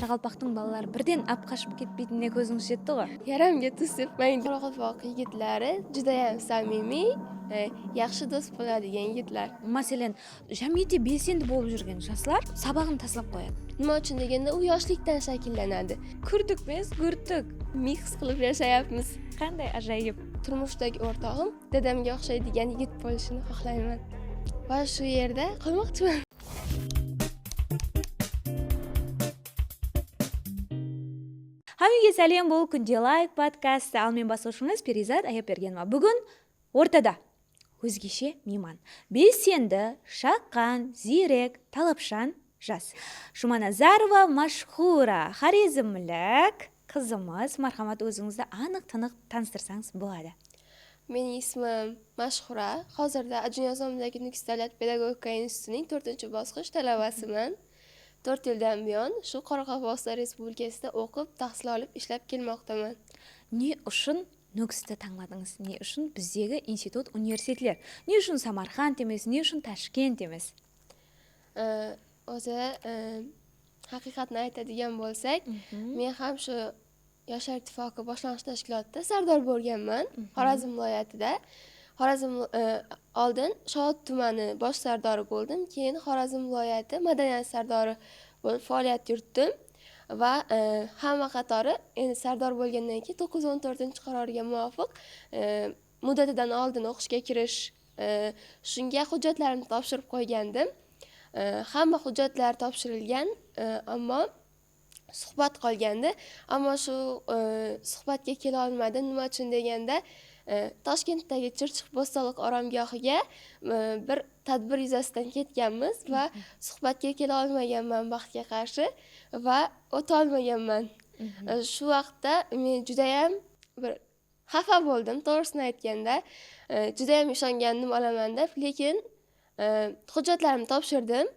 Qaraqalpaqtың балалары бірден ап қашып кетпейтініне көзіңіз жетті ғой. Yaramga tuz sepmang. Qoraqalpoq yigitlari judayam samimiy, yaxshi do'st bo'ladigan yigitlar. Мәселен, жәмиде белсенді болып жүрген жастар сабағын tashlab qo'yadi. Nima uchun deganda u yoshlikdan shakllanadi. Kurdik biz, gurtuk. Mix qilib yashayapmiz. Qanday ajoyib. Turmushdagi o'rtog'im dadamga o'xshaydigan yigit bo'lishini xohlayman. Va shu yerda qolmoqchiman. Hammaga сәлем, бұл күнде лайк подкасты. Ал мен басушыңыз Перизат Аяпбергенова. Бүгін ортада өзгеше мейман. Белсенді, шаққан, зерек, талапшан жас. Жұманазарова Машхура, харизмлік қызымыз. Мархамат, өзіңізді анық-тынық таныстырсаңыз болады. Mening ismim Mashhura. Hozirda Ajinazomdagi Nukus davlat pedagogika institutining 4-bosqich talabasiman. 4 yildan buyon shu Qoraqalpog'iston Respublikasida o'qib, tahsil olib, ishlab kelmoqdaman. Не үшін Nukus'ta tanladыңыз? Не үшін біздегі институт, университетлер? Не үшін Самарқанд емес, не үшін Tashkent емес? O'zi haqiqatni aytadigan bo'lsak, men ham shu Yoshlar ittifoqi boshlang'ich tashkilotida sardor bo'lganman, Xorazm viloyatida. Xorazm oldin Shod tumani bosh sardori bo'ldim, keyin Xorazm viloyati madaniyat sardori bo'lib faoliyat yuritdim va hamma qatori endi sardor bo'lgandan keyin 914-qarorga muvofiq muddatidan oldin o'qishga kirish, shunga hujjatlarimni topshirib qo'ygandim. Hamma hujjatlar topshirilgan, ammo suhbat qolgandi. Ammo shu suhbatga kela olmadim. Nima uchun deganda, Toshkentdagi Chirchiq Bo'stonliq oromgohiga bir tadbir yuzasidan ketganmiz va suhbatga kela olmaganman vaqtga qarshi va o'ta olmaganman. Shu vaqtda men juda ham bir xafa bo'ldim, to'g'risini aytganda. Juda ham ishongandim olaman deb, lekin hujjatlarimni topshirdim.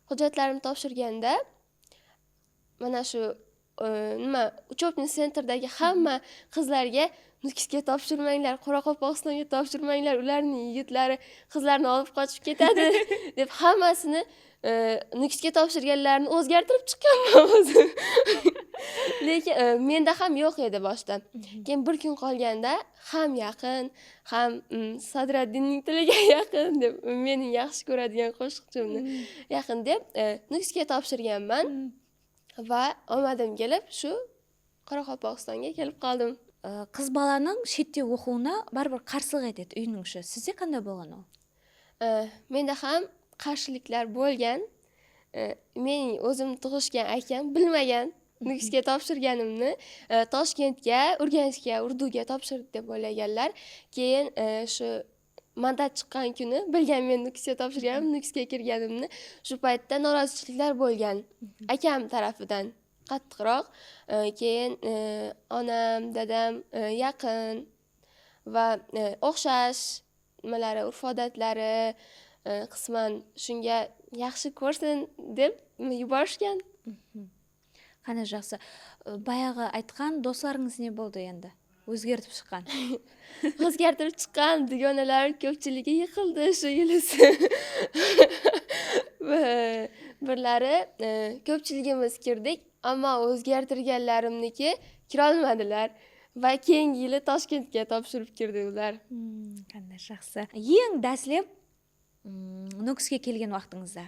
Hujjatlarimni topshirganda mana shu uchobni sentrdagi hamma qizlarga Nukusga topshirmanglar, Qoraqalpog'istonga topshirmanglar, ularning yigitlari qizlarni olib qochib ketadi deb hammasini Nukusga topshirganlarni o'zgartirib chiqqanman o'zim. Lekin menda ham yo'q edi boshdan. Keyin bir kun qolganda ham yaqin, ham Sadriddinning tiliga yaqin deb, mening yaxshi ko'radigan qo'shiqchimni yaqin deb Nukusga topshirganman. Va omadim kelib, shu Qoraqalpog'istonga kelib qoldim. Qiz balaning chetda o'quvini baribir qarshilik etadi uyning ishi. Sizda qanday bo'lgan u? Menda ham qarshiliklar bo'lgan. Mening o'zim tug'ishgan akam bilmagan Nukusga topshirganimni, Toshkentga, Urganchga, Urduga topshirdi deb o'ylaganlar. Keyin shu mandat chiqqan kuni bilgan men Nukusga topshirganim, Nukusga kirganimni, shu paytda norozichiliklar bo'lgan akam tarafidan qattiqroq. Keyin onam, dadam yaqin va o'xshash nimalari, urf-odatlari qisman shunga yaxshi ko'rsin deb yuborishgan. Qani yaxshi. Bayag'i aytgan do'stlaringiz ne bo'ldi endi? O'zgartib chiqqan. O'zgartirib chiqqan dugonalar ko'pchiligi yiqildi shu yilisi. Birlari ko'pchiligimiz kirdik, ammo o'zgartirganlarimniki kira olmadilar va keyingi yili Toshkentga topshirib kirdi ular. Qanday yaxshi. Eng dastlab Nukusga kelgan vaqtingizda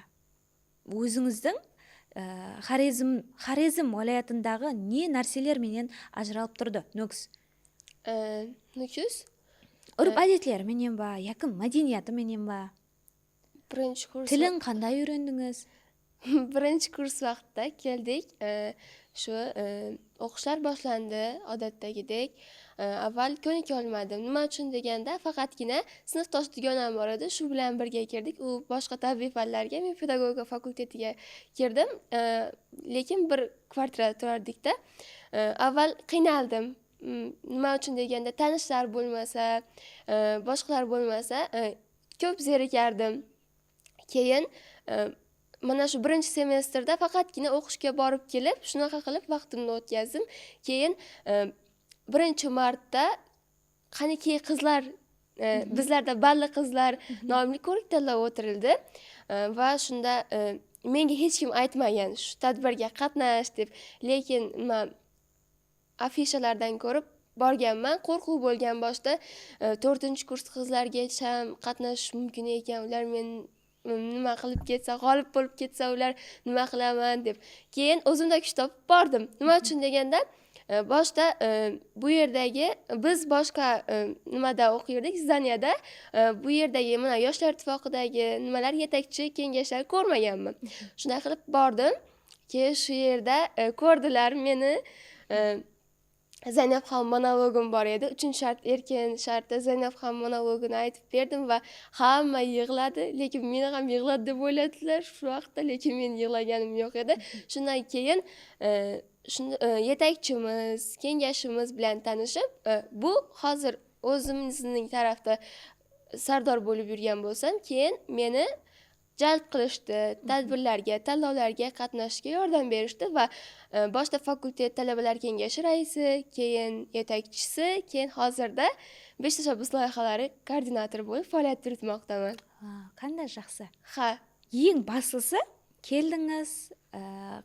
o'zingizning Xorazm viloyatidagi ne narsalar menен ajralib turdi Nukus? Nukus urf-odatlar menен ba, yaqin madaniyati menен ba? Birinchi kurs. Tilin qanday o'rgandingiz? Birinchi kurs vaqtida keldik. Shu o'qishlar boshlandi odatdagidek. Avval ko'nika olmadim. Nima uchun deganda, faqatgina sinfdosh dugonam bor edi, shu bilan birga kirdik. U boshqa tabiiy fanlarga, men pedagogika fakultetiga kirdim. Lekin bir kvartirada turardik-da. Avval qiynaldim. Nima uchun deganda, tanishlar bo'lmasa, boshqalar bo'lmasa, ko'p zerikardim. Keyin mana shu birinchi semestrda faqatgina o'qishga borib kelib, shunaqa qilib vaqtimni o'tkazdim. Keyin 1-martda qaniki qizlar, bizlarda balli qizlar nomli ko'rik tanlov o'tirildi va shunda menga hech kim aytmagan shu tadbirga qatnash deb, lekin nima afishalardan ko'rib borganman. Qo'rquv bo'lgan boshda 4-kurs qizlargacha qatnashish mumkin ekan. Ular men nima qilib ketsa, g'olib bo'lib ketsa, ular nima qilaman deb. Keyin o'zimda kuch topib bordim. Nima uchun deganda, boshda bu yerdagi biz boshqa nimada o'qirdik, Zdaniyada. Bu yerdagi mana Yoshlar ittifoqidagi nimalar yetakchi kengashlar ko'rmaganman. Shunday qilib bordim. Keyin shu yerda ko'rdilar meni. Zaynabxon monologim bor edi. 3-shart erkin shartda Zaynabxon monologini aytib berdim va hamma yig'ladi, lekin meni ham yig'ladi deb o'yladilar shu vaqtda, lekin men yig'laganim yo'q edi. Shundan keyin yetakchimiz, kengashimiz bilan tanishib, bu hozir o'zimizning tarafda sardor bo'lib yurgan bo'lsam, keyin meni jalb qilishdi, tadbirlarga, tanlovlarga qatnashishga yordam berishdi va boshda fakultet talabalar kengashi raisi, keyin yetakchisi, keyin hozirda Besh tashabbus loyihalari koordinatori bo'lib faoliyat yuritmoqdaman. Qanday yaxshi. Ha. Eng basisi keldingiz,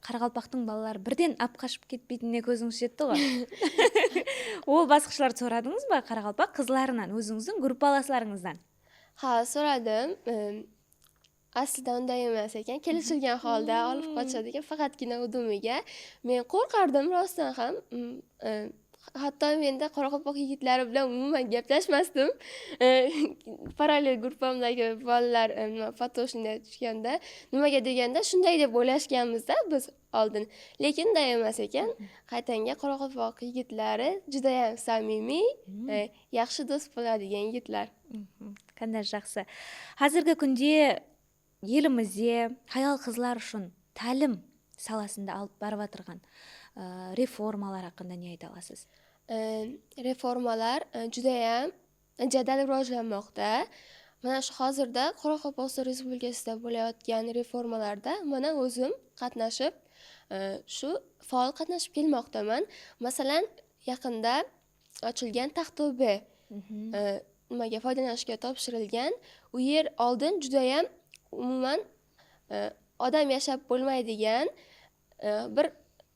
Qaraqalpoqning bolalari birden apqashib ketmaydigan ko'zingiz yetdi ғой. O bosqichlarni so'radingizmi Qaraqalpoq qizlaridan, o'zingizning gruppalaslaringizdan? Ha, so'radim. Aslida unday emas ekan, kelishilgan holda olib qochadi ekan, faqatgina udumiga. Men qo'rqardim rostdan ham. Hatto menda Qoraqalpoq yigitlari bilan umuman gaplashmasdim. Parallel gruppamdagi bolalar fotoshunda tushganda, nimaga deganda shunday deb o'ylashganmizda biz oldin. Lekin unday emas ekan. Qaytanga Qoraqalpoq yigitlari juda ham samimiy, yaxshi do'st bo'ladigan yigitlar. Qanday yaxshi. Hozirgi kunda elimizde ayol qizlar uchun ta'lim sohasida olib borib turgan reformalar haqida ne ayta olasiz? Reformalar juda ham jadal rivojlanmoqda. Mana shu hozirda Qoraqalpog'iston Respublikasida bo'layotgan reformalarda mana o'zim qatnashib, shu faol qatnashib kelmoqdaman. Masalan, yaqinda ochilgan Taxto'be nimaga foydalanishga topshirilgan. U yer oldin juda ham umuman odam yashab bo'lmaydigan bir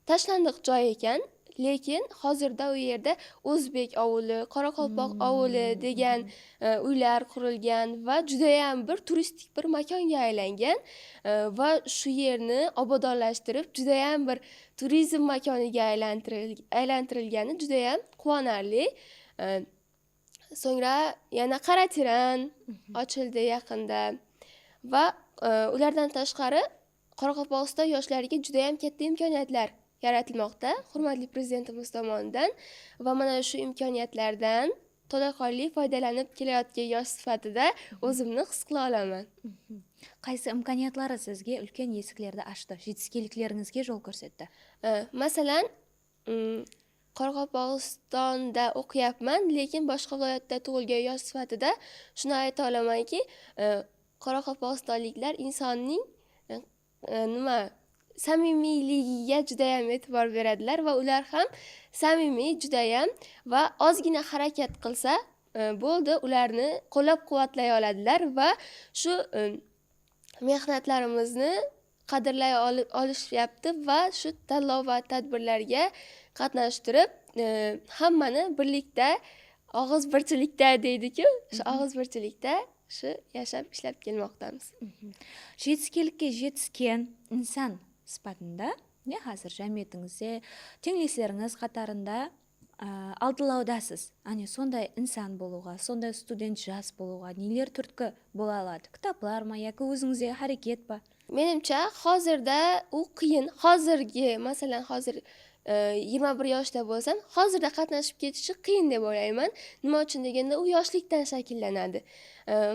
tashlandiq joy ekan, lekin hozirda u yerda O'zbek ovuli, Qoraqalpoq ovuli degan uylar qurilgan va juda ham bir turistik bir makonga aylangan va shu yerni obodonlashtirib juda ham bir turizm makoniga aylantirilgani juda ham quvonarli. So'ngra yana Qaratiran ochildi yaqinda. Va ulardan tashqari Qoraqalpog'iston yoshlariga juda ham katta imkoniyatlar yaratilmoqda hurmatli prezidentimiz tomonidan va mana shu imkoniyatlardan to'laqonli foydalanib kelayotgan yosh sifatida o'zimni his qila olaman. Qaysi imkoniyatlari sizga ulkan eshiklarni ochdi, yetishganliklaringizga yo'l ko'rsatdi? Masalan, Qoraqalpog'istonda o'qiyapman, lekin boshqa viloyatda tug'ilgan yosh sifatida shuni ayta olamanki, Qoraqalpog'istonliklar insonning samimiyligiga juda ham e'tibor beradilar va ular ham samimiy juda ham va ozgina harakat qilsa bo'ldi, ularni qo'llab-quvvatlay oladilar va shu mehnatlarimizni qadrlay olishyapti va shu tanlov va tadbirlarga qatnashtirib hammani birlikda og'iz birchilikda deydi-ku, shu og'iz birchilikda shu yashab ishlab kelmoqdamiz. Yetishganlikka yetishgan inson sifatida, hozir jamiyatingizda tenglishlaringiz qatorida aldilaudasiz. Ani sonday inson bo'luga, sonday student jaz bo'luga nelar turtki bo'la oladi? Kitoblarmi yoki o'zingizga harakatmi? Menimcha hozirda u qiyin. Hozirgi, masalan, hozir 21 yoshda bo'lsam, hozirda qatnashib ketishi qiyin deb o'ylayman. Nima uchun deganda, u yoshlikdan shakllanadi.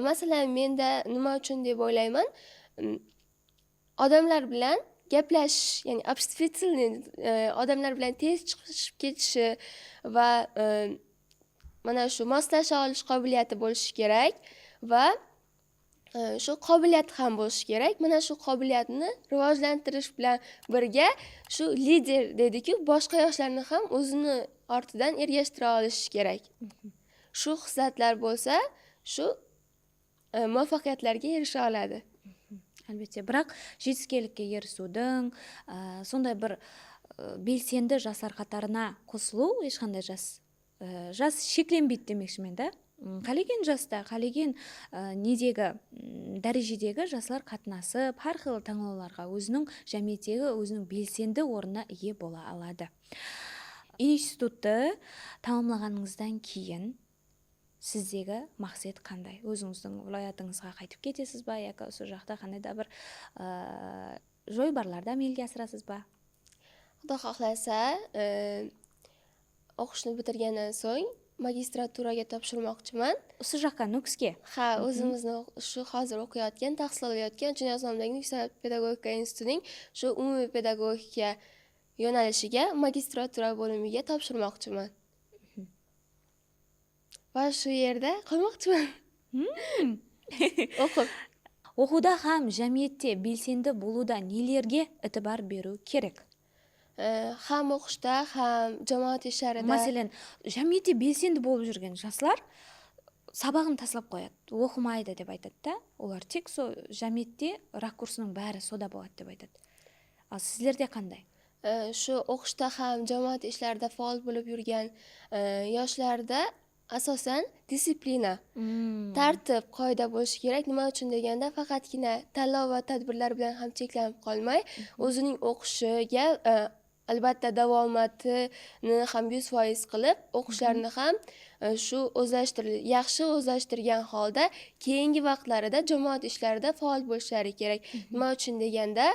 Masalan, menda nima uchun deb o'ylayman? Odamlar bilan gaplashish, ya'ni обществительный odamlar bilan tez chiqishib ketishi va mana shu moslasha olish qobiliyati bo'lishi kerak va shu qobiliyat ham bo'lishi kerak. Mana shu qobiliyatni rivojlantirish bilan birga shu lider dedi-ku, boshqa yoshlarni ham o'zini ortidan ergashtira olishi kerak. Shu xislatlar bo'lsa, shu muvaffaqiyatlarga erisha oladi. Әлбетте, бірақ жетістікке ерісудің сондай бір белсенді жастар қатарына қосылу ешқандай жас шекленбейді демекшімін да. Қалеген жаста, қалеген недегі дәрежедегі жастар қатынасып, әрқилы таңдауларға өзінің жәмиеттегі өзінің белсенді орнына ие бола алады. Институтты тамамлағаныңыздан кейін сіздегі мақсат қандай? Өзіңіздің вилаятыңызға қайтып кетесіз ба, яки осы жақта қандай да бір жойбарларды әмелге асырасыз ба? Xudo xohlasa, o'qishni bitirgandan so'ng magistraturaga topshirmoqchiman. Осы жаққа Nukusga? Ha, o'zimizni shu hozir o'qiyotgan, tahsil olayotgan Chimyon Osmonidagi Yuksak pedagogika institutining shu umumiy pedagogika yo'nalishiga magistratura bo'limiga topshirmoqchiman. Va shu yerda qolmoqchiman. O'qib. Оқуда ham jamiyatda belsendi bo'lуда nelarga e'tibor beru kerak? Ham o'qishda, ham jamoat ishlarida. Masalan, jamiyatda belsendi bo'lib жүрген жастар сабағын таслап қояды, оқымайды деп айтады. Олар тек со jamiyatda ракурсының бәрі сода болады деп айтады. Ал sizlarda qanday? Shu o'qishda ham jamoat ishlarida faol bo'lib yurgan yoshlarda asosan disiplina, tartib, qoida bo'lishi kerak. Nima uchun deganda, faqatgina tanlov va tadbirlar bilan ham cheklanib qolmay, o'zining o'qishiga albatta davomatini ham 100% qilib, o'qishlarini ham shu yaxshi o'zlashtirgan holda keyingi vaqtlarida jamoat ishlarida faol bo'lishlari kerak. Nima uchun deganda,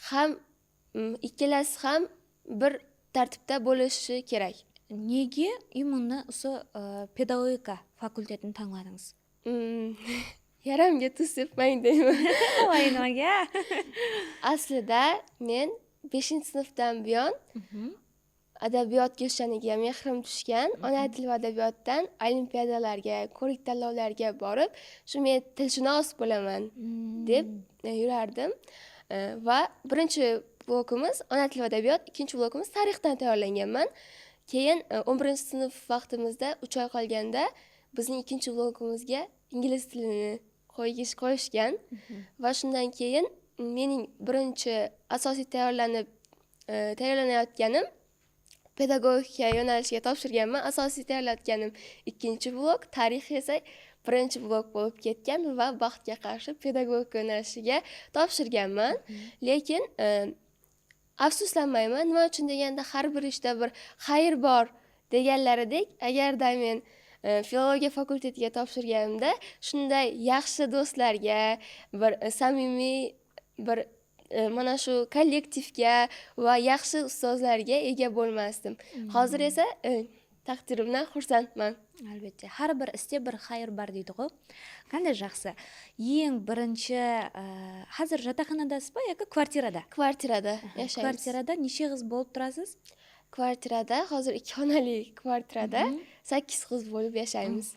ham ikkalasi ham bir tartibda bo'lishi kerak. Nega imonni o'sha pedagogika fakultetini tanladingiz? Yaramga tuz sepmang deyman. Voy nimaga? Aslida men 5-sinfdan buyon adabiyotga o'shaniga mehrim tushgan. Ona til va adabiyotdan olimpiadalarga, ko'rik tanlovlarga borib, shu men tilshunos bo'laman deb yurardim. Va birinchi blokimiz ona til va adabiyot, ikkinchi blokimiz tarixdan tayyorlanganman. Keyin 11-sinf vaqtimizda 3 oy qolganda bizning ikkinchi blokimizga ingliz tilini qo'yishgan va shundan keyin mening birinchi asosiy tayyorlanayotganim pedagogika yo'nalishiga topshirganman. Asosiy tayyorlayotganim ikkinchi blok, tarix esa birinchi blok bo'lib ketgan va baxtga qarshi pedagogika yo'nalishiga topshirganman. Lekin afsuslanmayman. Nima uchun deganda, har bir ishda bir xayr bor deganlaridek, agarda men filologiya fakultetiga topshirganimda shunday yaxshi do'stlarga, bir samimiy bir mana shu kollektivga va yaxshi ustozlarga ega bo'lmasdim. Hozir esa taqdirimdan xursandman. Albatta, har bir ishda bir xayr bor deydi-ku. Qanday yaxshi. Eng birinchi hozir yotoqxonadasizmi yoki kvartirada? Kvartirada yashaymiz. Kvartirada necha qiz bo'lib turasiz? Kvartirada hozir 2 xonali kvartirada 8 qiz bo'lib yashaymiz.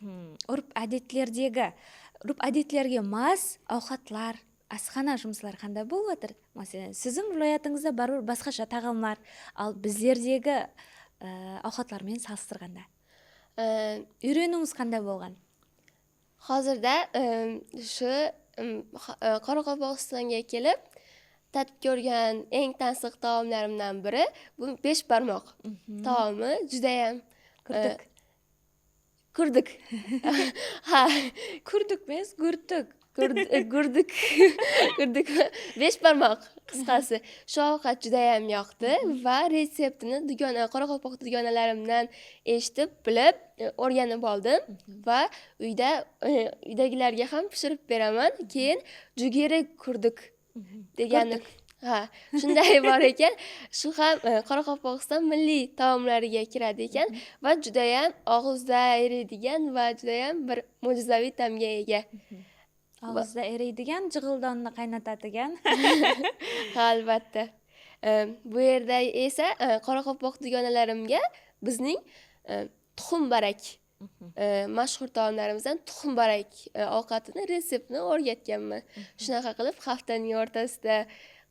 Urf-odatlarga mos ovqatlar, asxona жұмыслар qanday bo'layotir? Masalan, sizning viloyatingizda baribir boshqacha tag'amlar, al bizlardagi ovqatlarмен solishtirganda o'rganuvingiz qanday bo'lgan? Hozirda shu Qoraqalpog'istonga kelib tatib ko'rgan eng tansiq taomlarimdan biri bu 5 barmoq taomi. Juda ham kurdik. Ha, Kurdik emas, gurtuk. Gurdik. 5 barmoq qisqasi. Shu ovqat juda ham yoqdi va retseptini Qoraqalpoq dugonalarimdan eshitib, bilib, o'rganib oldim va uydagilarga ham pishirib beraman. Keyin jugeri kurdik degani, ha, shunday bor ekan. Shu ham Qoraqalpog'iston milliy taomlariga kiradi ekan va juda ham og'izda eriydigan va juda ham bir mo'jizaviy ta'mga ega. Og'izda eriydigan, jig'ildonni qaynatadigan. Albatta. Bu yerda esa Qoraqalpoq dugonalarimga bizning tuxum barak mashhur taomlarimizdan tuxum barak ovqatini retseptini o'rgatganman. Shunaqa qilib haftaning o'rtasida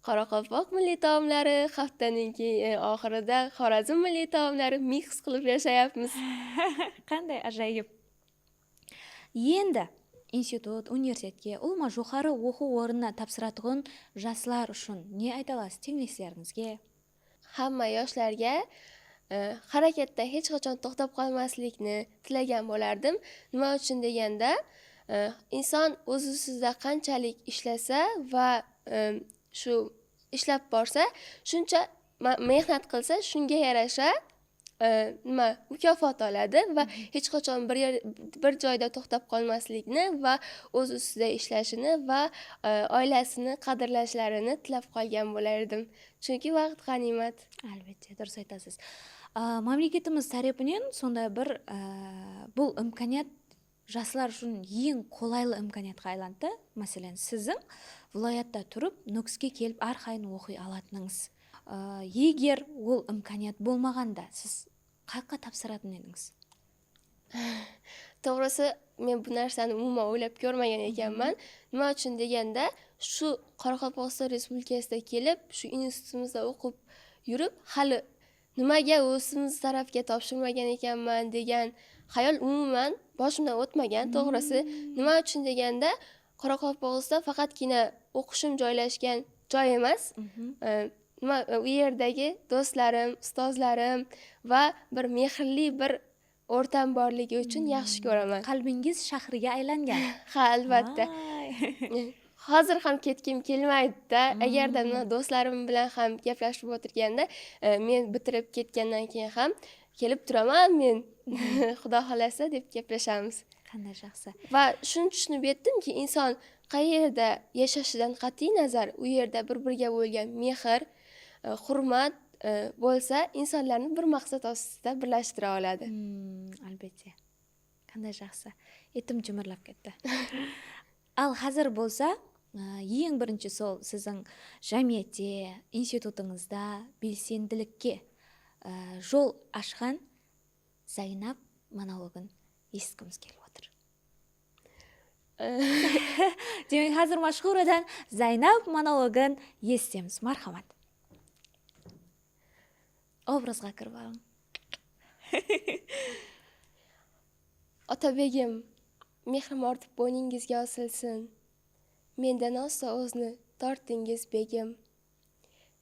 Qoraqalpoq milliy taomlari, haftaning oxirida Xorazm milliy taomlari mix qilib yashayapmiz. Qanday ajoyib. Endi институт университетке улма жоғары оқу орнына тапсыратығын жаслар үшін не айта аласыз теңдесілеріңізге? Hamma yoshlarga harakatdan hech qachon to'xtab qolmaslikni tilagan bo'lardim. Nima uchun deganda, inson o'z ustida qanchalik ishlasa va shu ishlab borsa, shuncha mehnat qilsa, shunga yarasha mukofot oladi va hech qachon bir joyda to'xtab qolmaslikni va o'z ustida ishlashini va oilasini qadrlashlarini tilab qolgan bo'lardim. Chunki vaqt g'animat. Albatta, dұрыс айтасыз. Мемлекетimiz тарапынан сондай бір бұл имканият жаслар үшін ең қолайлы имканиятқа айланды. Мәселен, сіздің viloyatda turib Nukusga kelib арқайын оқи алатыныңыз. Егер ол имканият болмағанда, сіз қаққа тапсыратын едіңіз? To'g'risi, men bu narsani umuman o'ylab ko'rmagan ekanman. Nima uchun deganda, shu Qoraqalpog'iston Respublikasida kelib, shu institutimizda o'qib yurib, hali nimaga o'zimiz tarafga topshirmagan ekanman degan xayol umuman boshimdan o'tmagan. To'g'risi, nima uchun deganda, Qoraqalpog'iston faqatgina o'qishim joylashgan joy emas. U yerdagi do'stlarim, ustozlarim va bir mehrli bir o'rtam borligi uchun yaxshi ko'raman. Qalbingiz shahriga aylangan. Ha, albatta. Hozir ham ketkim kelmaydi-da. Agarda do'stlarim bilan ham gaplashib o'tirganda, men bitirib ketgandan keyin ham kelib turaman men. Xudo xolasa deb gaplashamiz. Qanday yaxshi. Va shuni tushunib yetdimki, inson qayerda yashashidan qat'iy nazar, u yerda bir-biriga bo'lgan mehr, hurmat bo'lsa, insonlarni bir maqsad ostida birlashtira oladi. Albatta. Qanday yaxshi. Etim jimirlab ketdi. Al hozir bo'lsa, eng birinchi sol sizning jamiyatda, institutingizda belsendilikka yo'l ochgan Zaynab monologini eshitgimiz kelib o'tir. Demak, hozir mashhuradan Zaynab monologini eshitamiz. Marhamat. Obrazga kirib oling. Otabegim, mehrim ortib bo'yningizga osilsin. Mendan osa o'zni tortingiz begim.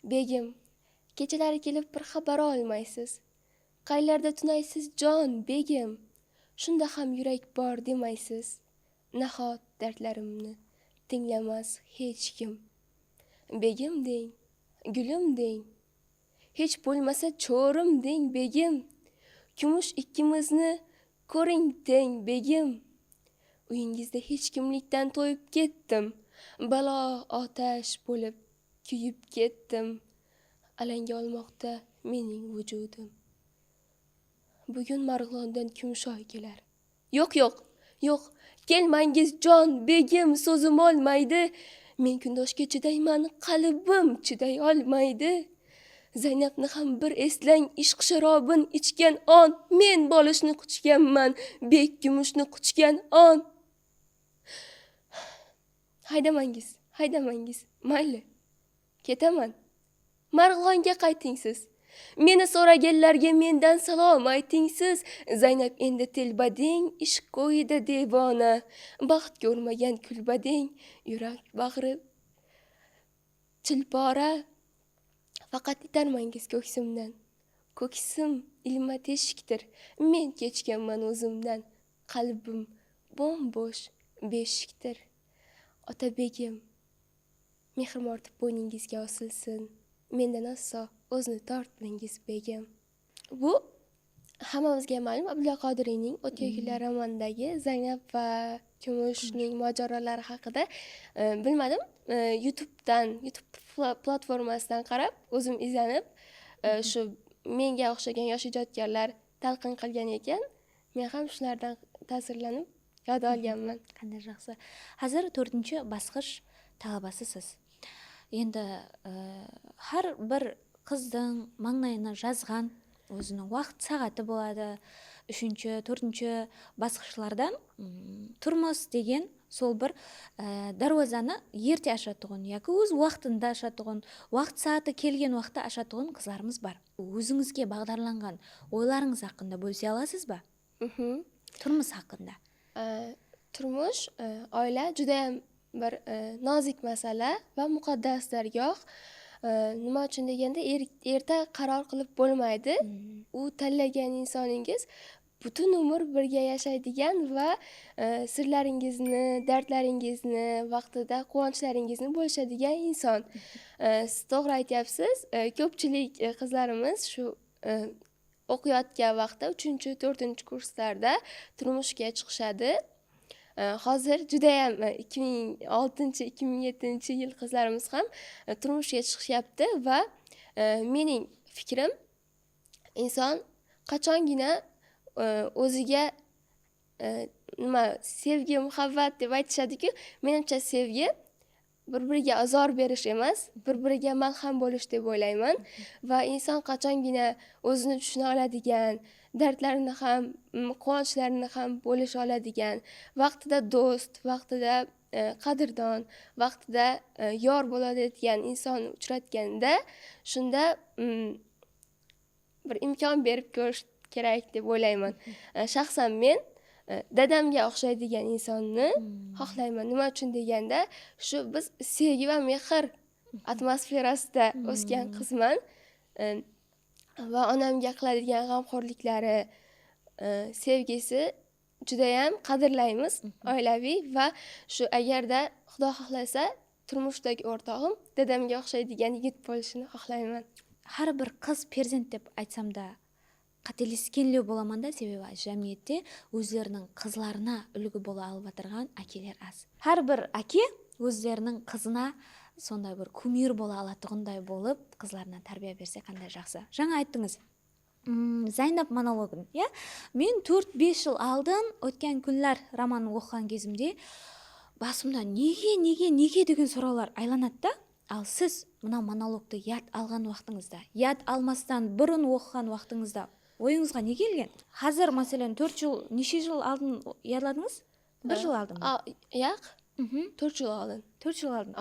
Begim, kechalari kelib bir xabar olmaysiz. Qaylarda tunaysiz jon begim. Shunda ham yurak bor demaysiz. Nahot dardlarimni tinglamas hech kim. Begim deng, gulim deng. Hech bo'lmasa cho'rim deng begim. Kumush ikkimizni ko'ring deng begim. Uyingizda hech kimlikdan to'yib ketdim. Balo otash bo'lib kuyib ketdim. Alanga olmoqda mening vujudim. Bugun Marg'ilondan Kumshoy kelar. Yo'q, kelmangiz jon begim, so'zim olmaydi. Men kundoshga chidayman, qalbim chiday olmaydi. Zaynabni ham bir eslang, ishq sharobin ichgan on. Men bolishni quchganman, bek kumushni quchgan on. Haydamangiz, mayli. Ketaman. Marg'ilonga qaytingsiz. Meni so'raganlarga mendan salom aytingsiz. Zaynab endi telbading, ishq qo'yida devona. Baxt ko'rmagan kulbading, yurak bag'ri chilpora. Faqat itarmangiz ko'ksimdan. Ko'ksim ilma teshikdir. Men kechganman o'zimdan. Qalbim bo'sh beshikdir. Otabegim, mehrim ortib bo'yningizga osilsin. Mendan osso o'zni tortmangiz begim. Bu hammamizga ma'lum Abdulla Qodiriyning O'tga romanidagi Zaynab va Kumushning mojarolari haqida. Bilmadim, YouTube platformasidan qarab, o'zim izlanib, shu menga o'xshagan yosh ijodkorlar talqin qilgan ekan, men ham shulardan ta'sirlanib yod olganman. Qanday yaxshi. Hozir 4-bosqich talabasisiz. Endi har bir qizning manglayini yazgan o'zining vaqt soati bo'ladi. 3-4-bosqichlardan turmush degan sol bir darvozani erta ochadigan yoki o'z vaqtida ochadigan, vaqt soati kelgan vaqtda ochadigan qizlarimiz bor. O'zingizga bag'darlangan o'ylaringiz haqida bo'lsa olasizmi? Turmush haqida. Turmush, oila judayam bir nozik masala va muqaddas dargoh. Nima uchun deganda erta qaror qilib bo'lmaydi. U tanlagan insoningiz butun umr birga yashaydigan va sirlaringizni, dardlaringizni, vaqtida quvonchlaringizni bo'lishadigan inson. Siz to'g'ri aytyapsiz. Ko'pchilik qizlarimiz shu o'qiyotgan vaqtda 3-4 kurslarda turmushga chiqishadi. Hozir judayam 2006-2007 yil qizlarimiz ham turmushga chiqishyapti va mening fikrim, inson qachongina o'ziga sevgi, muhabbat deb aytishadi-ku, menimcha sevgi bir-biriga azor berish emas, bir-biriga malham bo'lish deb o'ylayman. Va inson qachongina o'zini tushuna oladigan, dardlarini ham, quvonchlarini ham bo'lisha oladigan, vaqtida do'st, vaqtida qadrdon, vaqtida yor bo'ladigan inson uchratganda, shunda bir imkon berib ko'rish kerak deb o'ylayman. Shaxsan men dadamga o'xshaydigan insonni xohlayman. Nima uchun deganda, shu biz sevgi va mehr atmosferasida o'sgan qizman. Va onamga qiladigan g'amxo'rliklari, sevgisi judayam qadrlaymiz oilaviy va shu agarda Xudo xohlasa turmushdagi o'rtog'im dadamga o'xshaydigan yigit bo'lishini xohlayman. Har bir qiz farzand deb aytsamda qateleskenlik bo'lamanda, sebebi jamiyatda o'zlarining qizlarına ulgu bo'la olib o'tirgan akalar az. Har bir aka o'zlarining qizina sonday bir kumir bo'la oladiganday bo'lib, qizlarına tarbiya bersa qanday yaxshi. Жаңа aytdingiz. Zaynab monologin, ya? Men 4-5 yil oldin o'tgan kunlar romanni o'qigan kezimda басымda nega degan so'rovlar aylanadi-da. Al siz mына monologni yad algan vaqtingizda, yad almasdan burun o'qigan vaqtingizda o'yingizga ne kelgan? Hozir masalan 4 yil, necha yil oldin yadladingiz? 1 yil oldinmi? Yo'q. 4 yil oldin. 4 yil oldin.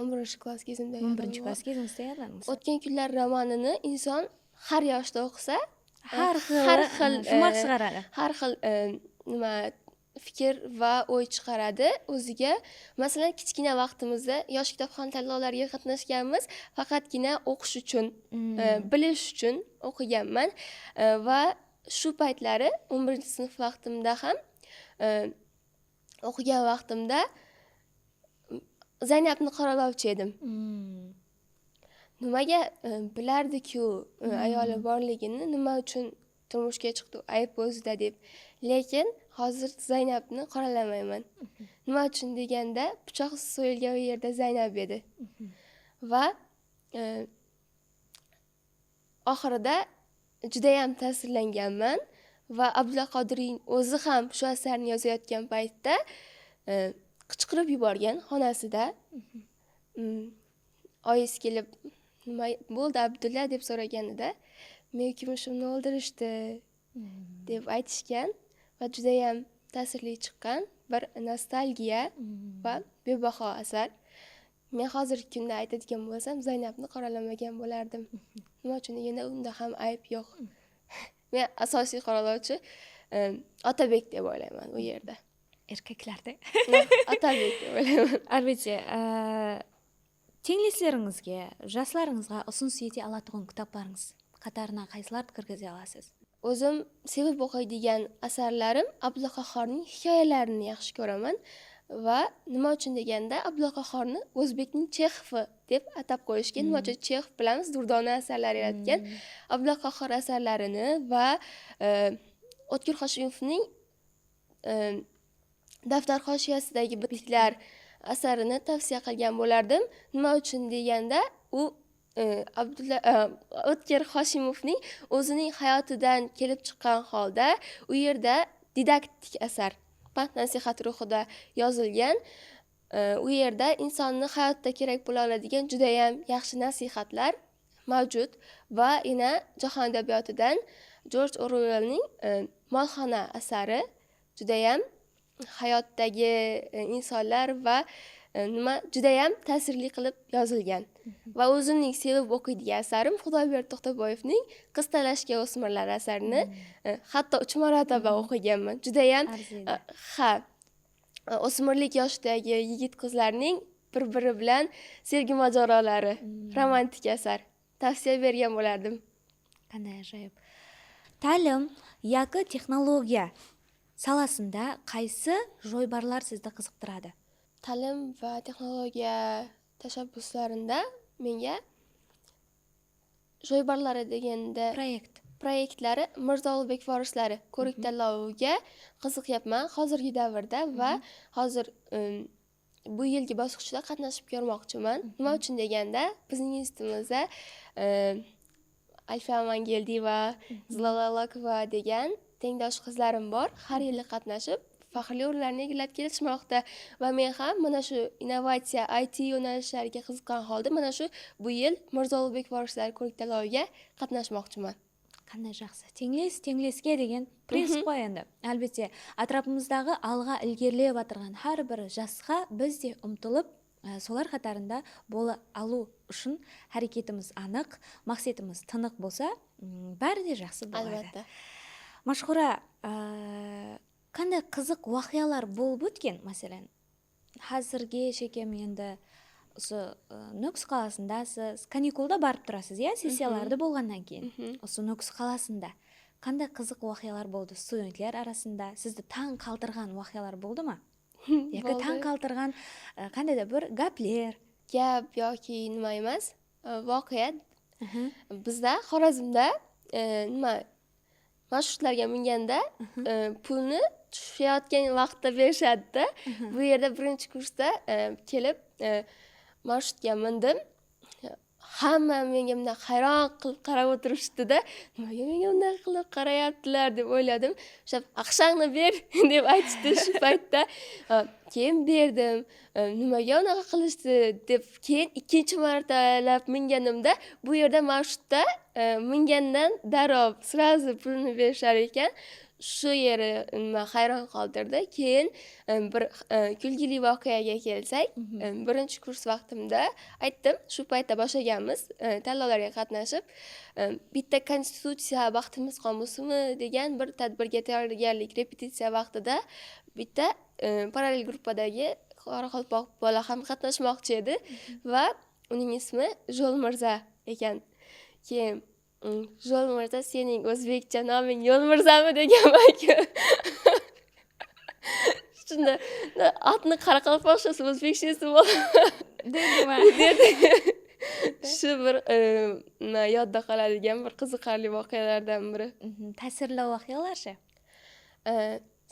11-klass kezimda. 11-klass kezingizda yadladingiz. O'tgan kunlar romanini inson har yoshda o'qisa, har xil shumaq chiqaradi. Har xil nima fikr va o'y chiqaradi o'ziga. Masalan, kichkina vaqtimizda yosh kitobxon tanlovlariga qatnashganmiz, faqatgina o'qish uchun, bilish uchun o'qiganman va shu paytlari 11-sinf vaqtimda ham o'qigan vaqtimda Zaynabni qoralovchi edim. Nimaga bilardi-ku ayoli borligini, nima uchun turmushga chiqdi, ayb o'zida deb. Lekin hozir Zaynabni qoralamayman. Nima uchun deganda, pichoq so'yilgan yerda Zaynab edi. Va oxirida juda ham ta'sirlanganman va Abdulla Qodiriyning o'zi ham shu asarni yozayotgan paytda qichqirib yuborgan xonasida. Oyisi kelib, nima bo'ldi Abdulla deb so'raganida, men kumushimni o'ldirishdi deb aytishgan va juda ham ta'sirli chiqqan bir nostalgiya va bebaho asar. Men hozirgi kunda aytadigan bo'lsam, Zaynabni qoralamagan bo'lardim. Nima uchun deganda unda ham ayb yo'q. Men asosiy qoralovchi Otabek deb o'ylayman u yerda. Erkaklarda. Otabek deb o'ylayman. Albatta, tenglishlaringizga, yoshlaringizga usunsiz yeta oladigan kitoblaringiz qatoriga qaysilarni kirgiza olasiz? O'zim sevib o'qiydigan asarlarim Abdulla Qahhorning hikoyalarini yaxshi ko'raman va nima uchun deganda Abdulla Qahhorni o'zbekning Chexovi deb atab qo'yishgan. Nima uchun Chexov bilamiz, Durdona asarlari yaratgan. Abdulla Qahhor asarlarini va O'tkir Hoshimovning Daftar hoshiyasidagi bitiklar asarini tavsiya qilgan bo'lardim. Nima uchun deganda, u O'tkir Hoshimovning o'zining hayotidan kelib chiqqan holda u yerda didaktik asar, pand nasihat ruhida yozilgan. U yerda insonni hayotda kerak bo'la oladigan juda ham yaxshi nasihatlar mavjud va yana jahon adabiyotidan Jorj Orwellning Molxona asari juda ham hayotdagi insonlar va nima judayam ta'sirli qilib yozilgan va o'zimning sevib o'qiydigan asarim Xudoyberdi To'xtaboyevning Qiz talashgan o'smirlar asarini hatto 3 marotaba o'qiganman. Judayam Arziydi. ha, o'smirlik yoshidagi yigit-qizlarning bir-biri bilan sevgi mojarolari, romantik asar. Tavsiya bergan bo'lardim. Qanday ajoyib. Ta'lim yoki texnologiya sohasida qaysi joybarlar sizni qiziqtiradi? Ta'lim va texnologiya tashabbuslarida menga joybarlari deganda proyektlari Mirzo Ulug'bek vorislari ko'rik tanloviga qiziqyapman hozirgi davrda va hozir bu yilgi bosqichda qatnashib ko'rmoqchiman. Nima uchun deganda bizning institutimizda Alfiya Mangeldiyeva, Zilola Lokova degan tengdosh qizlarim bor. Har yili qatnashib faxrli o'rinlarni egallab kelishmoqda va men ham mana shu innovatsiya, IT yo'nalishlariga qiziqqan holda mana shu bu yil Mirzo Ulug'bek vorislari ko'rik tanloviga qatnashmoqchiman. Qanday yaxshi. Tenglisga degan prinsip bor endi. Albatta, atrofimizdagi alg'a ilgirlab o'tirgan har bir shaxsga bizdek umtilib, solar qatorida bo'la alu uchun harakatimiz aniq, maqsadimiz tiniq bo'lsa, barcha yaxshi bo'ladi. Albatta. Mashhura, qanday qiziq voqealar bo'lib o'tgan, masalan, hozirgi shekam endi o'sha Nukus qalasindasiz, kanikulda borib turasiz, sessiyalarda bo'lgandan keyin. O'sha Nukus qalasida qanday qiziq voqealar bo'ldi studentlar arasida? Sizni tang qaltirgan voqealar bo'ldimi? Yoki tang qaltirgan qandaydir bir gaplar, Gap yoki nima emas, voqea. Bizda Xorazmda nima marshrutlarga minganda pulni tushayotgan vaqtda berishadi-da. Bu yerda birinchi kursda kelib marshutga mindim. Hamma menga bunday hayron qilib qarab o'tirishdi-da. Nimaga menga bunday qilib qarayaptilar deb o'yladim. O'sha aqshangni ber deb aytishdi shu paytda. Keyin berdim. Nimaga unaqa qilishdi deb keyin ikkinchi martalab minganimda bu yerda marshutda mingandan darrov srazi pulni berishar ekan. Shu yeri hayron qoldirdi. Keyin bir kulgili voqeaga kelsak, birinchi kurs vaqtimda aytdim, shu paytda boshlaganmiz tanlovlarga qatnashib, bitta konstitutsiya vaqtimiz qolmasmi degan bir tadbirga tayyorgarlik repetitsiya vaqtida bitta parallel gruppadagi qoraqalpoq bola ham qatnashmoqchi edi va uning ismi Jo'l Mirza ekan. Keyin Jo'l Mirza, sening o'zbekcha noming Yo'l Mirzami deganman-ku. Shunda otni qoraqalpoqchasi o'zbekchasi dedi. Shu bir yodda qoladigan bir qiziqarli voqealardan biri. Ta'sirli voqealar-chi?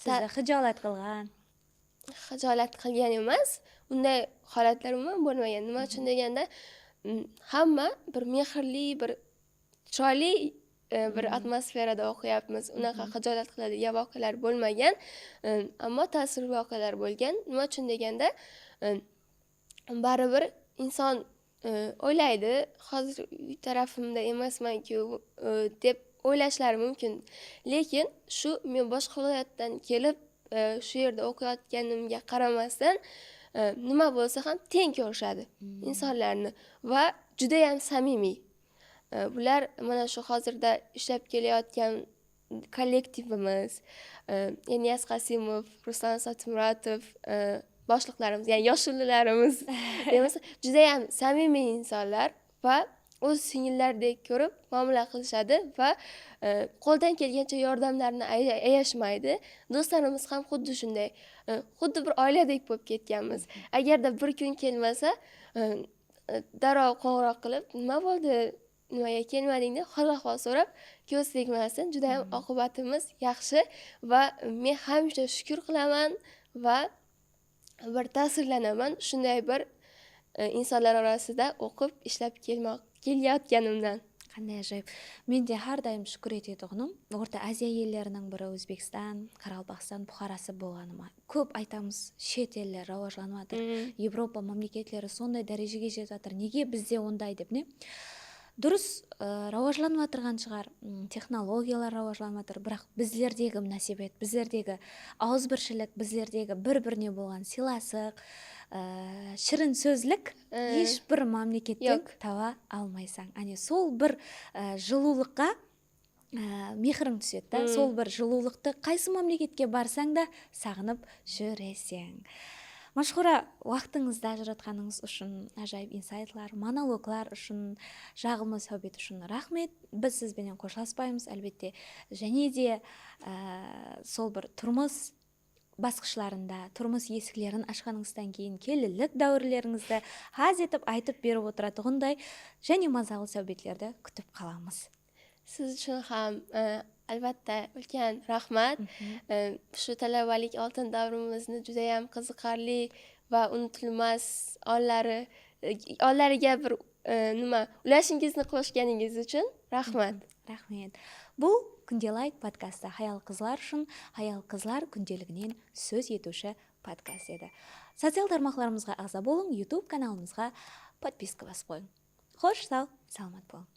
Sizni xijolat qilgan. Xijolat qilgan emas, unday holatlar umuman bo'lmagan. Nima uchun deganda, hamma bir mehrli, bir chiroyli bir atmosferada o'qiyapmiz. Unaqa xijolat qiladigan voqealar bo'lmagan, ammo ta'sirli voqealar bo'lgan. Nima uchun deganda, baribir inson o'ylaydi, hozir uy tarafimda emasman-ku deb o'ylashlari mumkin. Lekin shu men boshqa viloyatdan kelib shu yerda o'qiyotganimga qaramasdan nima bo'lsa ham teng ko'rishadi insonlarni va juda ham samimiy. Bular mana shu hozirda ishlab kelayotgan kollektivimiz, Enyas Qasimov, Ruslan Sotimuratov boshliqlarimiz, ya'ni yoshlilarimiz demasa, juda ham samimiy insonlar va o'z singillardek ko'rib muomala qilishadi va qo'ldan kelgancha yordamlarni ayashmaydi. Do'stlarimiz ham xuddi shunday, xuddi bir oiladek bo'lib ketganmiz. Agarda bir kun kelmasa, darrov qo'ng'iroq qilib, nima bo'ldi, nimaga kelmading deb hol-ahvol so'rab, ko'z tegmasin. Juda ham oqibatimiz yaxshi va men hamisha shukr qilaman va bir ta'sirlanaman shunday bir insonlar orasida o'qib ishlab kelayotganimdan. Qanday ajoyib. Menda har doim shukr etadiganim, O'rta Osiyo ellarining biri O'zbekiston, Qoraqalpog'iston, Buxorosi bo'lganima. Ko'p aytamiz, chet ellar rivojlanyapti. Yevropa mamlakatlari sonday darajaga yetyapti. Nega bizda unday debni? Durust rivojlanyaptirgan chiqar, texnologiyalar rivojlanyaptir, biroq bizlardagi munosabat, bizlardagi og'izbirshilik, bizlardagi bir-biriga bo'lgan silasiq, шырын сөзлік ешбір мемлекеттен Yok. таба алмайсың. Сол бір жылулыққа мехрің түседі да, сол бір жылулықты қайсы мемлекетке барсаң да сағынып жүресің. Машхура, уақытыңызды ажыратқаныңыз үшін, ажайып инсайтлар, монологлар үшін, жағымды сәубет үшін рахмет. Біз сізбенен қошласпаймыз, әлбетте. Және де сол бір тұрмыс басқышларында, тұрмыс есіклерін ашқаныңыздан кейін келілік дәуірлеріңізді аз етіп айтып беріп отыратұғындай және мазалы сәубетлерді күтіп қаламыз. Siz uchun ham albatta ulkan rahmat. Shu talabalik oltin davrimizni juda ham qiziqarli va unutilmas onlariga bir ulashingizni qo'shganingiz uchun rahmat. Рахмет. Бұл күнделайт подкасты Хаял қызлар үшін Хаял қызлар күнделігінен сөз етуші подкаст еді. Социал тармақларымызға ағза болың, YouTube каналымызға подписка басып қойың. Қош сау, саламат болың.